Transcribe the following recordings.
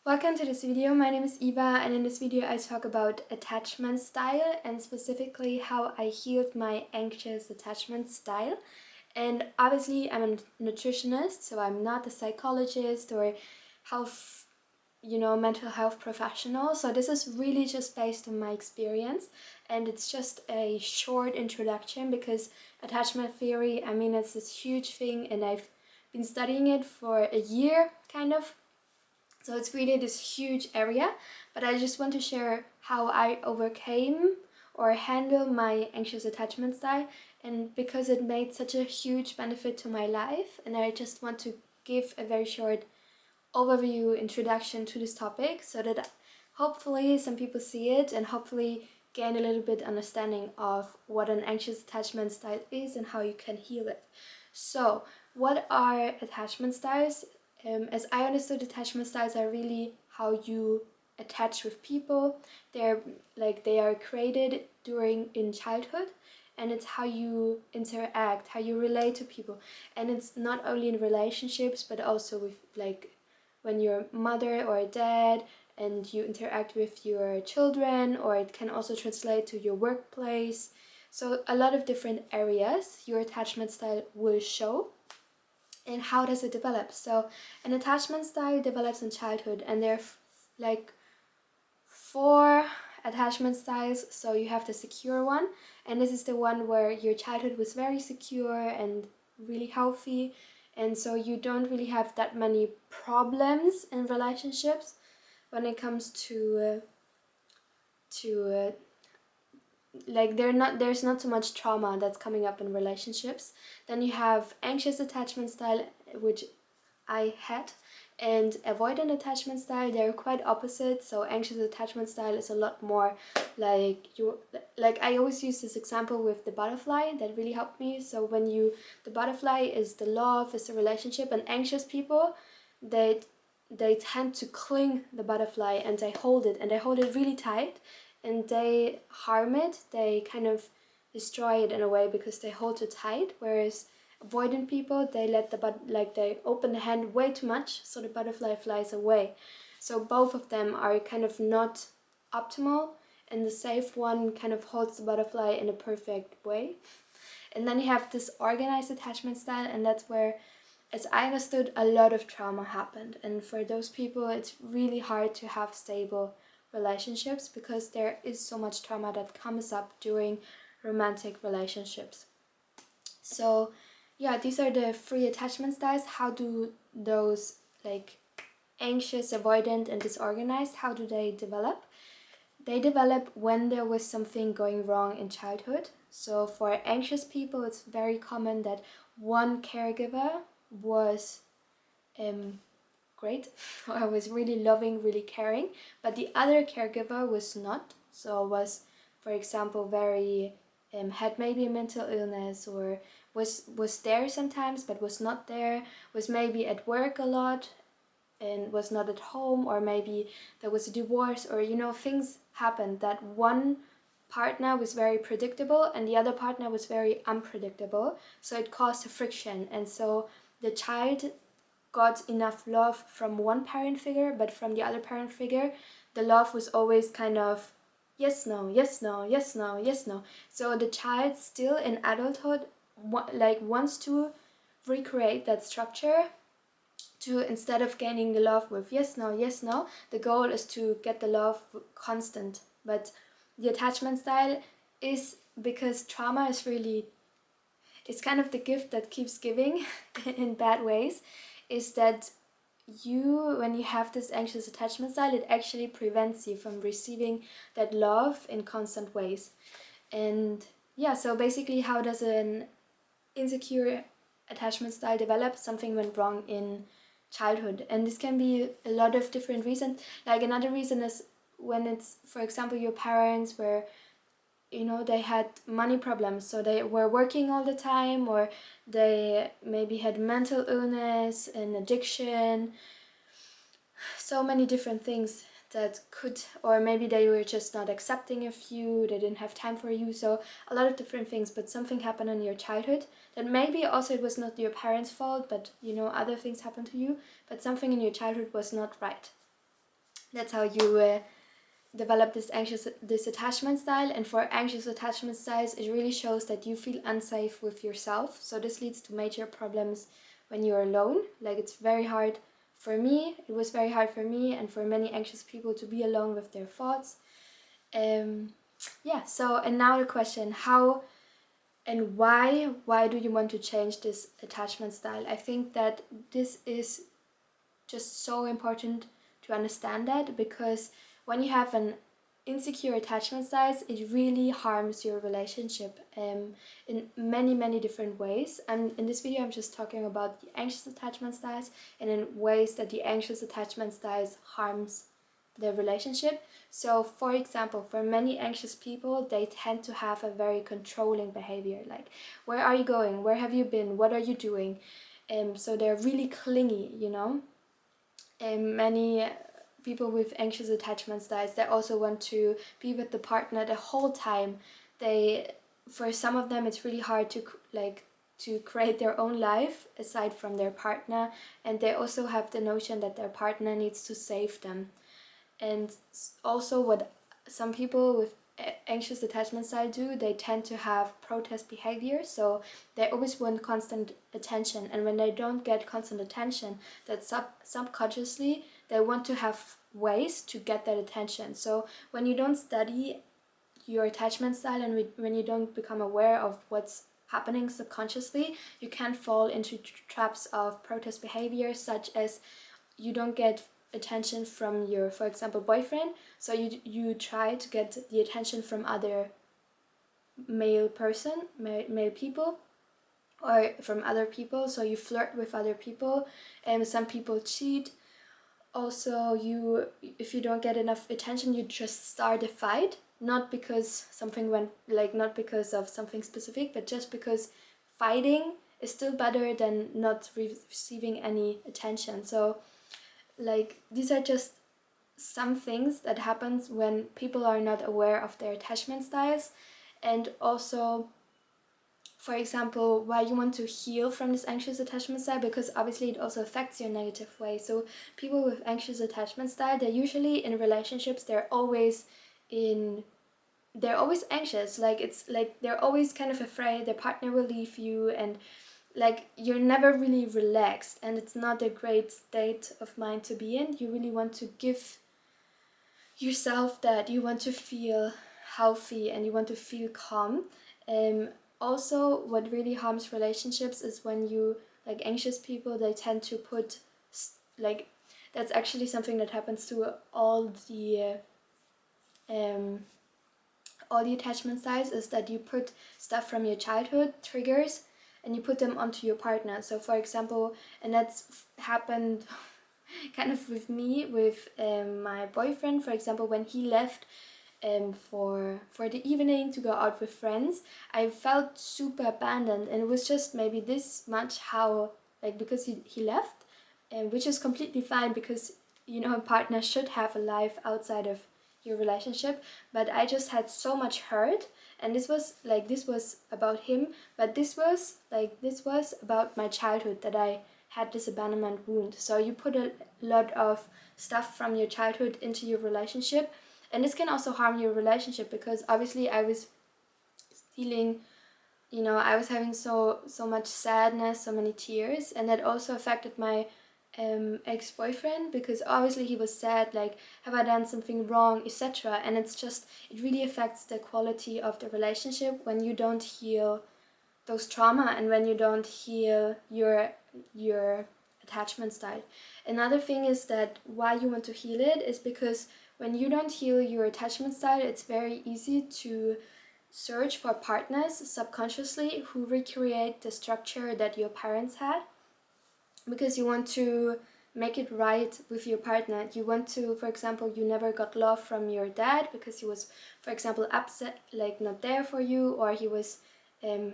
Welcome to this video. My name is Eva, and in this video I talk about attachment style and specifically how I healed my anxious attachment style. And obviously I'm a nutritionist, so I'm not a psychologist or health, mental health professional. So this is really just based on my experience, and it's just a short introduction because attachment theory, it's this huge thing and I've been studying it for a year kind of. So it's really this huge area, but I just want to share how I overcame or handle my anxious attachment style, and because it made such a huge benefit to my life, and I just want to give a very short overview introduction to this topic so that hopefully some people see it and hopefully gain a little bit understanding of what an anxious attachment style is and how you can heal it. So what are attachment styles? As I understood, attachment styles are really how you attach with people. They are created in childhood, and it's how you interact, how you relate to people. And it's not only in relationships but also with when you're a mother or a dad and you interact with your children, or it can also translate to your workplace. So a lot of different areas your attachment style will show. And how does it develop? So an attachment style develops in childhood, and there are like four attachment styles. So you have the secure one, and this is the one where your childhood was very secure and really healthy, and so you don't really have that many problems in relationships when it comes to there's not so much trauma that's coming up in relationships. Then you have anxious attachment style, which I had, and avoidant attachment style. They're quite opposite. So anxious attachment style is a lot more I always use this example with the butterfly that really helped me. So the butterfly is the love, is the relationship, and anxious people, they tend to cling the butterfly and they hold it really tight, and they harm it, they kind of destroy it in a way because they hold it tight. Whereas avoidant people, they let they open the hand way too much, so the butterfly flies away. So both of them are kind of not optimal, and the safe one kind of holds the butterfly in a perfect way. And then you have this organized attachment style, and that's where, as I understood, a lot of trauma happened. And for those people, it's really hard to have stable relationships because there is so much trauma that comes up during romantic relationships. So yeah, these are the three attachment styles. How do those anxious, avoidant, and disorganized, how do they develop? They develop when there was something going wrong in childhood. So for anxious people, it's very common that one caregiver was great, I was really loving, really caring, but the other caregiver was not. So was, for example, very had maybe a mental illness, or was there sometimes but was not there, was maybe at work a lot and was not at home, or maybe there was a divorce, or things happened that one partner was very predictable and the other partner was very unpredictable, so it caused a friction. And so the child got enough love from one parent figure, but from the other parent figure, the love was always kind of yes, no, yes, no, yes, no, yes, no. So the child still in adulthood wants to recreate that structure to, instead of gaining the love with yes, no, yes, no, the goal is to get the love constant. But the attachment style is, because trauma is really, it's kind of the gift that keeps giving in bad ways, is that when you have this anxious attachment style, it actually prevents you from receiving that love in constant ways. And yeah, so basically, how does an insecure attachment style develop? Something went wrong in childhood, and this can be a lot of different reasons. Like another reason is when it's, for example, your parents were, they had money problems, so they were working all the time, or they maybe had mental illness and addiction, so many different things that could, or maybe they were just not accepting of you, they didn't have time for you, so a lot of different things. But something happened in your childhood that maybe also it was not your parents' fault, but other things happened to you, but something in your childhood was not right. That's how you develop this attachment style. And for anxious attachment styles, it really shows that you feel unsafe with yourself. So this leads to major problems when you're alone. Like, it's very hard for me. It was very hard for me and for many anxious people to be alone with their thoughts. Yeah. So, and now the question: how and why do you want to change this attachment style? I think that this is just so important to understand that, because when you have an insecure attachment styles, it really harms your relationship in many different ways. And in this video I'm just talking about the anxious attachment styles and in ways that the anxious attachment styles harms the relationship. So for example, for many anxious people, they tend to have a very controlling behavior, like, where are you going, where have you been, what are you doing? So they're really clingy, you know. Many people with anxious attachment styles, they also want to be with the partner the whole time. They, for some of them, it's really hard to to create their own life aside from their partner, and they also have the notion that their partner needs to save them. And also, what some people with anxious attachment style do, they tend to have protest behavior. So they always want constant attention, and when they don't get constant attention, that subconsciously they want to have ways to get that attention. So when you don't study your attachment style and when you don't become aware of what's happening subconsciously, you can fall into traps of protest behavior, such as you don't get attention from your, for example, boyfriend, so you try to get the attention from other male people, or from other people, so you flirt with other people, and some people cheat. Also, you, if you don't get enough attention, you just start a fight, not because something went, like, not because of something specific, but just because fighting is still better than not receiving any attention. So, like, these are just some things that happens when people are not aware of their attachment styles. And also, for example, why you want to heal from this anxious attachment style, because obviously it also affects you in a negative way. So people with anxious attachment style, they're usually in relationships, they're always anxious. Like, it's like they're always kind of afraid their partner will leave you, and like, you're never really relaxed, and it's not a great state of mind to be in. You really want to give yourself that, you want to feel healthy and you want to feel calm. Also, what really harms relationships is when you, like, anxious people, they tend to put like, that's actually something that happens to um all the attachment styles, is that you put stuff from your childhood triggers and you put them onto your partner. So for example, and that's happened kind of with me, with my boyfriend, for example, when he left for the evening to go out with friends, I felt super abandoned, and it was just maybe this much how, like, because he left, which is completely fine, because, you know, a partner should have a life outside of your relationship. But I just had so much hurt, and this was about him, but this was about my childhood, that I had this abandonment wound. So you put a lot of stuff from your childhood into your relationship, and this can also harm your relationship, because obviously I was feeling, you know, I was having so much sadness, so many tears, and that also affected my ex-boyfriend, because obviously he was sad, like, have I done something wrong, etc. And it's just, it really affects the quality of the relationship when you don't heal those trauma, and when you don't heal your attachment style. Another thing is that why you want to heal it is because when you don't heal your attachment style, it's very easy to search for partners subconsciously who recreate the structure that your parents had, because you want to make it right with your partner. You want to, for example, you never got love from your dad because he was, for example, upset, like, not there for you, or he was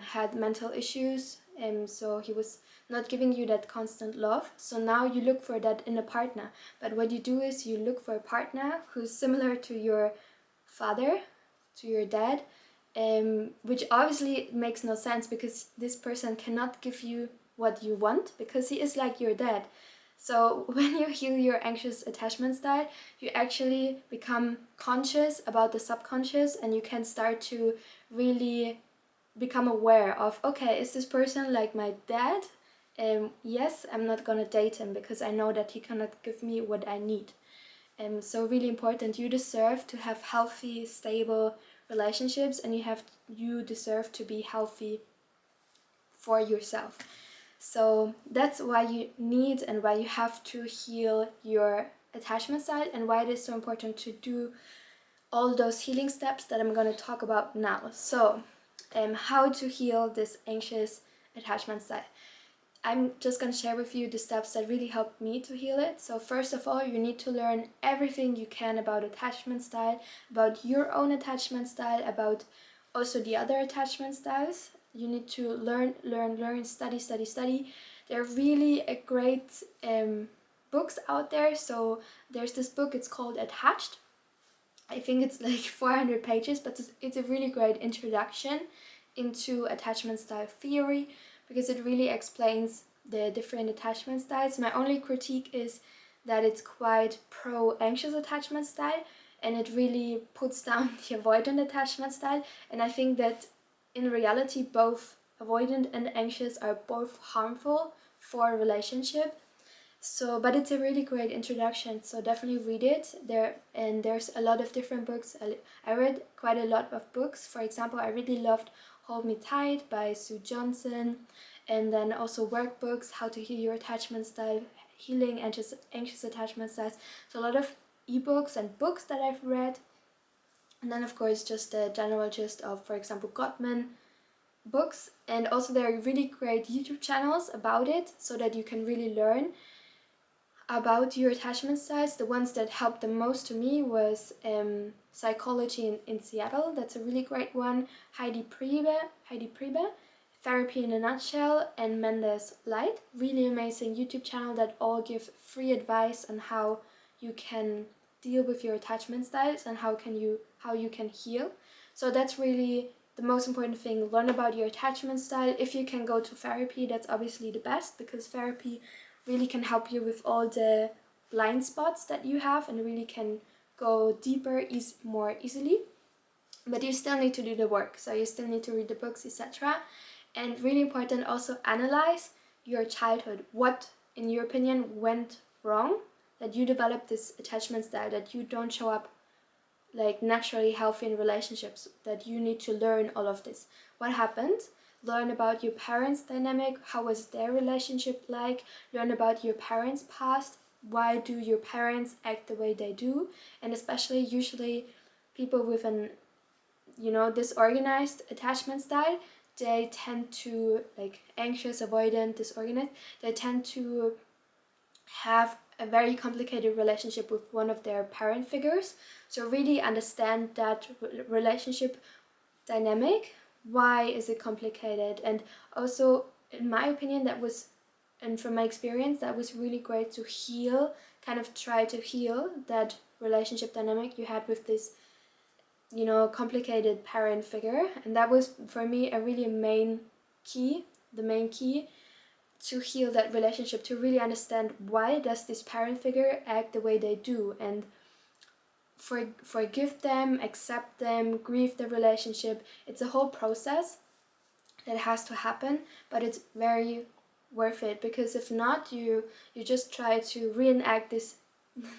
had mental issues, so he was not giving you that constant love. So now you look for that in a partner. But what you do is you look for a partner who's similar to your father, to your dad, which obviously makes no sense, because this person cannot give you what you want, because he is like your dad. So when you heal your anxious attachment style, you actually become conscious about the subconscious, and you can start to really become aware of, okay, is this person like my dad? Yes, I'm not gonna date him because I know that he cannot give me what I need. So really important, you deserve to have healthy, stable relationships, and you deserve to be healthy for yourself. So that's why you need and why you have to heal your attachment style, and why it is so important to do all those healing steps that I'm going to talk about now. So, how to heal this anxious attachment style. I'm just going to share with you the steps that really helped me to heal it. So first of all, you need to learn everything you can about attachment style, about your own attachment style, about also the other attachment styles. You need to learn, study. There are really a great books out there. So there's this book, it's called Attached. I think it's like 400 pages, but it's a really great introduction into attachment style theory, because it really explains the different attachment styles. My only critique is that it's quite pro-anxious attachment style, and it really puts down the avoidant attachment style. And I think that in reality, both avoidant and anxious are both harmful for a relationship. So, but it's a really great introduction, so definitely read it. There's a lot of different books. I read quite a lot of books. For example, I really loved Hold Me Tight by Sue Johnson, and then also workbooks, How to Heal Your Attachment Style, Healing Anxious Attachment Styles. So a lot of ebooks and books that I've read. And then of course just the general gist of, for example, Gottman books. And also there are really great YouTube channels about it, so that you can really learn about your attachment styles. The ones that helped the most to me was Psychology in Seattle. That's a really great one. Heidi Priebe, Therapy in a Nutshell, and Mendes Light. Really amazing YouTube channel that all give free advice on how you can deal with your attachment styles and how you can heal. So that's really the most important thing. Learn about your attachment style. If you can go to therapy, that's obviously the best, because therapy really can help you with all the blind spots that you have, and really can go deeper more easily. But you still need to do the work, so you still need to read the books, etc. And really important, also analyze your childhood. What, in your opinion, went wrong that you developed this attachment style, that you don't show up like naturally healthy in relationships, that you need to learn all of this. What happened? Learn about your parents' dynamic, how was their relationship like, learn about your parents' past, why do your parents act the way they do, and especially usually people with an disorganized attachment style, they tend to, like anxious, avoidant, disorganized, they tend to have a very complicated relationship with one of their parent figures. So really understand that relationship dynamic. Why is it complicated? And also, in my opinion, and from my experience, that was really great to heal, kind of try to heal that relationship dynamic you had with this, complicated parent figure. And that was, for me, the main key to heal that relationship, to really understand why does this parent figure act the way they do, and forgive them, accept them, grieve the relationship. It's a whole process that has to happen, but it's very worth it, because if not, you just try to reenact this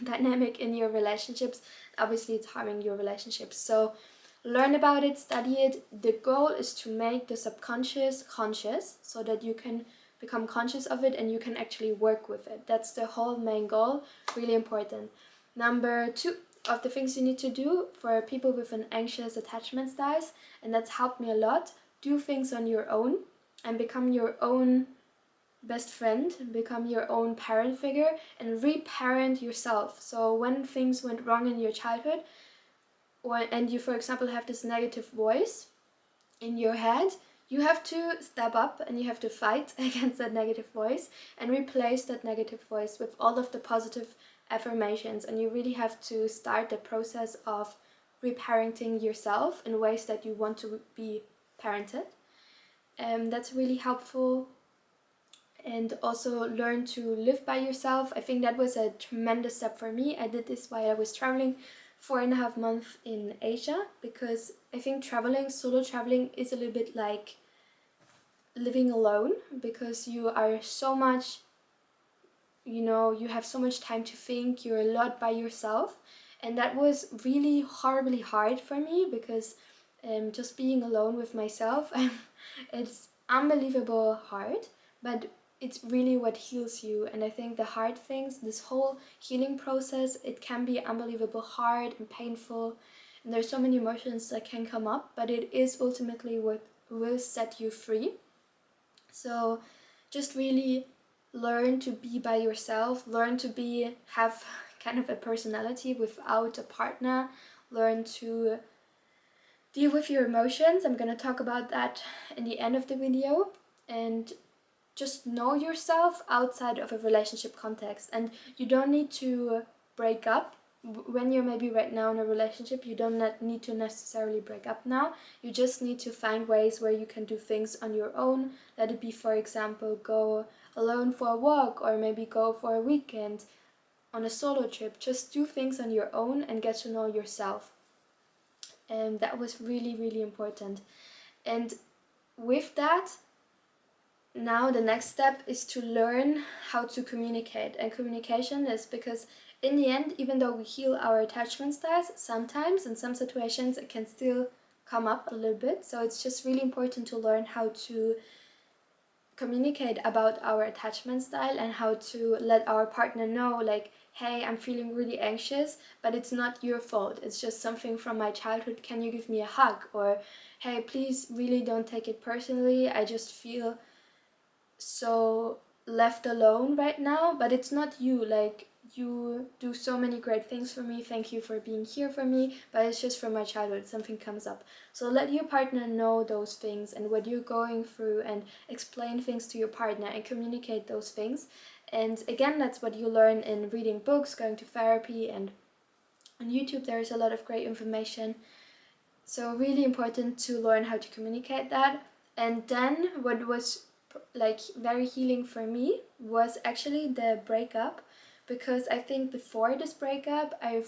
dynamic in your relationships. Obviously it's harming your relationships. So learn about it, study it. The goal is to make the subconscious conscious, so that you can become conscious of it and you can actually work with it. That's the whole main goal. Really important. Number 2 of the things you need to do for people with an anxious attachment styles, and that's helped me a lot: do things on your own and become your own best friend, become your own parent figure, and reparent yourself. So when things went wrong in your childhood, and you, for example, have this negative voice in your head, you have to step up and you have to fight against that negative voice and replace that negative voice with all of the positive affirmations. And you really have to start the process of reparenting yourself in ways that you want to be parented. That's really helpful. and also learn to live by yourself. I think that was a tremendous step for me. I did this while I was traveling 4.5 months in Asia, because I think solo traveling is a little bit like living alone, because you are so much, you have so much time to think, you're a lot by yourself. And that was really horribly hard for me, because just being alone with myself, it's unbelievable hard, but it's really what heals you. And I think the hard things, this whole healing process, it can be unbelievable hard and painful, and there's so many emotions that can come up, but it is ultimately what will set you free. So just really learn to be by yourself, learn to have kind of a personality without a partner, learn to deal with your emotions. I'm gonna talk about that in the end of the video. And just know yourself outside of a relationship context. And you don't need to break up. When you're maybe right now in a relationship, you don't need to necessarily break up now. You just need to find ways where you can do things on your own. Let it be, for example, go alone for a walk, or maybe go for a weekend on a solo trip. Just do things on your own and get to know yourself. And that was really, really important. And with that, now the next step is to learn how to communicate. And communication is because in the end, even though we heal our attachment styles, sometimes in some situations it can still come up a little bit. So it's just really important to learn how to communicate about our attachment style, and how to let our partner know, like, hey, I'm feeling really anxious, but it's not your fault. It's just something from my childhood. Can you give me a hug? Or, hey, please really don't take it personally. I just feel so left alone right now, but it's not you. Like, you do so many great things for me, thank you for being here for me, but it's just from my childhood, something comes up. So let your partner know those things and what you're going through, and explain things to your partner and communicate those things. And again, that's what you learn in reading books, going to therapy, and on YouTube there's a lot of great information. So really important to learn how to communicate that. And then what was like very healing for me was actually the breakup, because I think before this breakup I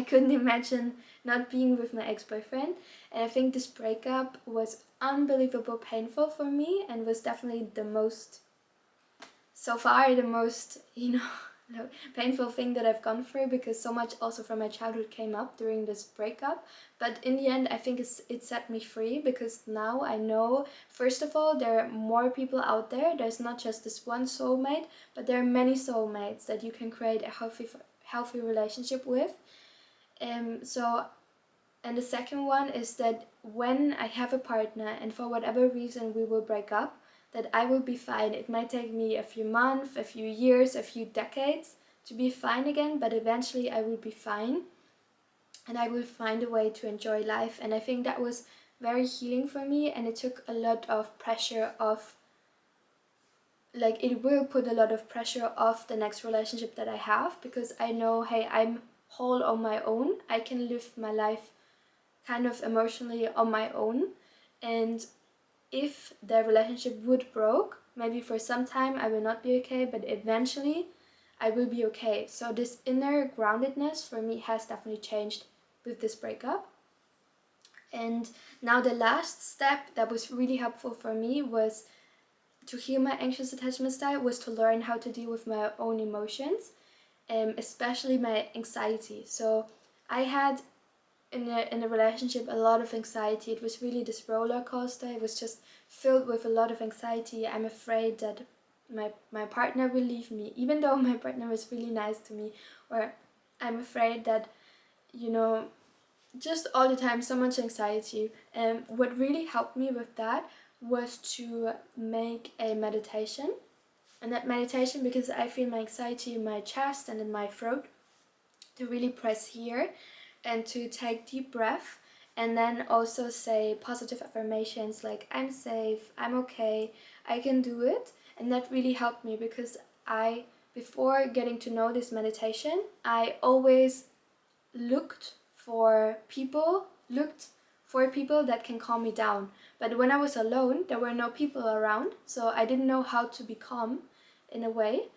couldn't imagine not being with my ex-boyfriend, and I think this breakup was unbelievable painful for me, and was definitely the most, so far, the most, painful thing that I've gone through, because so much also from my childhood came up during this breakup. But in the end, I think it set me free, because now I know, first of all, there are more people out there. There's not just this one soulmate, but there are many soulmates that you can create a healthy relationship with. And the second one is that when I have a partner and for whatever reason we will break up, that I will be fine. It might take me a few months, a few years, a few decades to be fine again, but eventually I will be fine, and I will find a way to enjoy life. And I think that was very healing for me, and it took a lot of pressure off, like, it will put a lot of pressure off the next relationship that I have, because I know, hey, I'm whole on my own. I can live my life kind of emotionally on my own. And if the relationship would broke, maybe for some time I will not be okay, but eventually I will be okay. So this inner groundedness for me has definitely changed with this breakup. And now the last step that was really helpful for me was to heal my anxious attachment style, was to learn how to deal with my own emotions, especially my anxiety. So I had in a relationship a lot of anxiety. It was really this roller coaster. It was just filled with a lot of anxiety. I'm afraid that my partner will leave me, even though my partner was really nice to me. Or I'm afraid that, just all the time, so much anxiety. And what really helped me with that was to make a meditation. And that meditation, because I feel my anxiety in my chest and in my throat, to really press here and to take deep breath, and then also say positive affirmations like, I'm safe, I'm okay, I can do it. And that really helped me, because before getting to know this meditation, I always looked for people that can calm me down. But when I was alone, there were no people around, so I didn't know how to be calm in a way.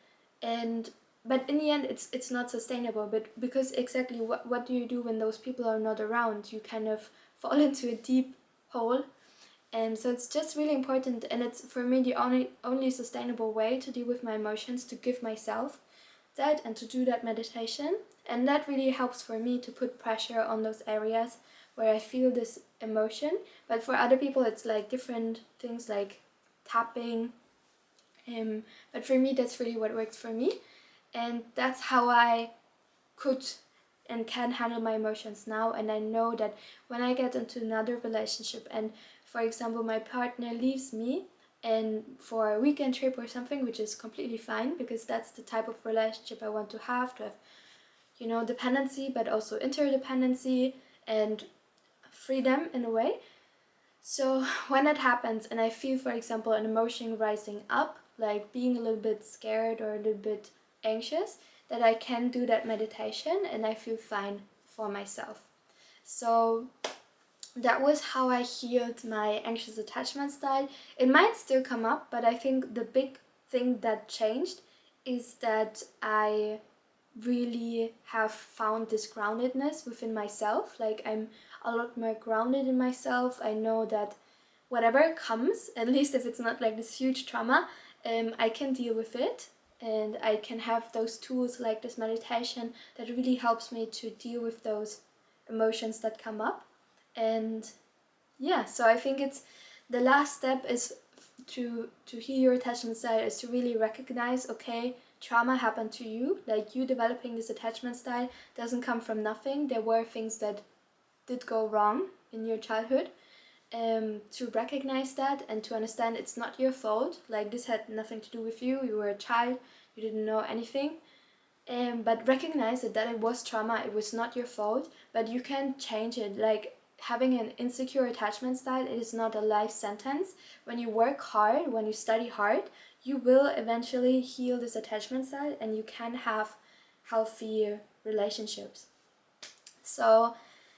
But in the end, it's not sustainable. But because exactly what do you do when those people are not around? You kind of fall into a deep hole. And so it's just really important, and it's for me the only sustainable way to deal with my emotions, to give myself that and to do that meditation. And that really helps for me to put pressure on those areas where I feel this emotion. But for other people, it's like different things like tapping. But for me, that's really what works for me. And that's how I could and can handle my emotions now. And I know that when I get into another relationship and, for example, my partner leaves me and for a weekend trip or something, which is completely fine because that's the type of relationship I want to have, dependency, but also interdependency and freedom in a way. So when that happens and I feel, for example, an emotion rising up, like being a little bit scared or a little bit anxious, that I can do that meditation and I feel fine for myself. So that was how I healed my anxious attachment style. It might still come up, but I think the big thing that changed is that I really have found this groundedness within myself. Like I'm a lot more grounded in myself. I know that whatever comes, at least if it's not like this huge trauma, I can deal with it, and I can have those tools like this meditation that really helps me to deal with those emotions that come up. And yeah, so I think it's the last step is to heal your attachment style is to really recognize, okay, trauma happened to you, like you developing this attachment style doesn't come from nothing. There were things that did go wrong in your childhood. To recognize that and to understand it's not your fault, like this had nothing to do with you, you were a child, you didn't know anything. But recognize that it was trauma, it was not your fault, but you can change it. Like having an insecure attachment style, it is not a life sentence. When you work hard, when you study hard, you will eventually heal this attachment style and you can have healthy relationships. So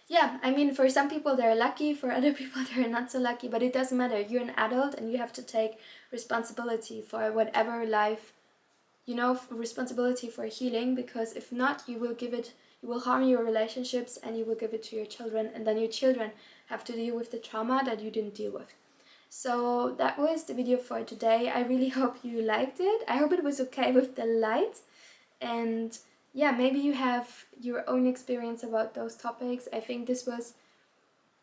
yeah, I mean, for some people they're lucky, for other people they're not so lucky, but it doesn't matter. You're an adult and you have to take responsibility for whatever life, responsibility for healing, because if not, you will harm your relationships and you will give it to your children, and then your children have to deal with the trauma that you didn't deal with. So that was the video for today. I really hope you liked it. I hope it was okay with the light, and yeah, maybe you have your own experience about those topics. I think this was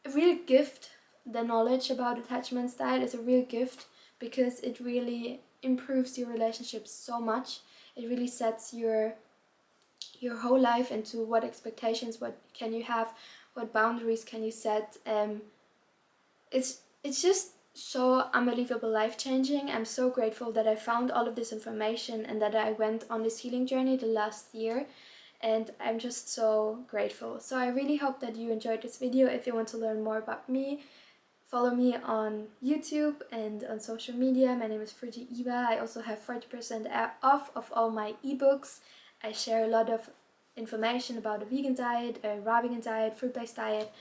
a real gift. The knowledge about attachment style is a real gift because it really improves your relationships so much. It really sets your whole life into what expectations, what can you have, what boundaries can you set. It's just so unbelievable, life-changing. I'm so grateful that I found all of this information and that I went on this healing journey the last year, and I'm just so grateful. So I really hope that you enjoyed this video. If you want to learn more about me, follow me on YouTube and on social media. My name is Fruity Eva. I also have 40% off of all my ebooks. I share a lot of information about a vegan diet, a raw vegan diet, fruit-based diet.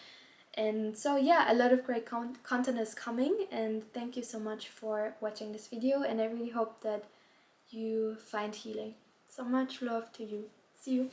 And so yeah, a lot of great content is coming, and thank you so much for watching this video, and I really hope that you find healing. So much love to you. See you.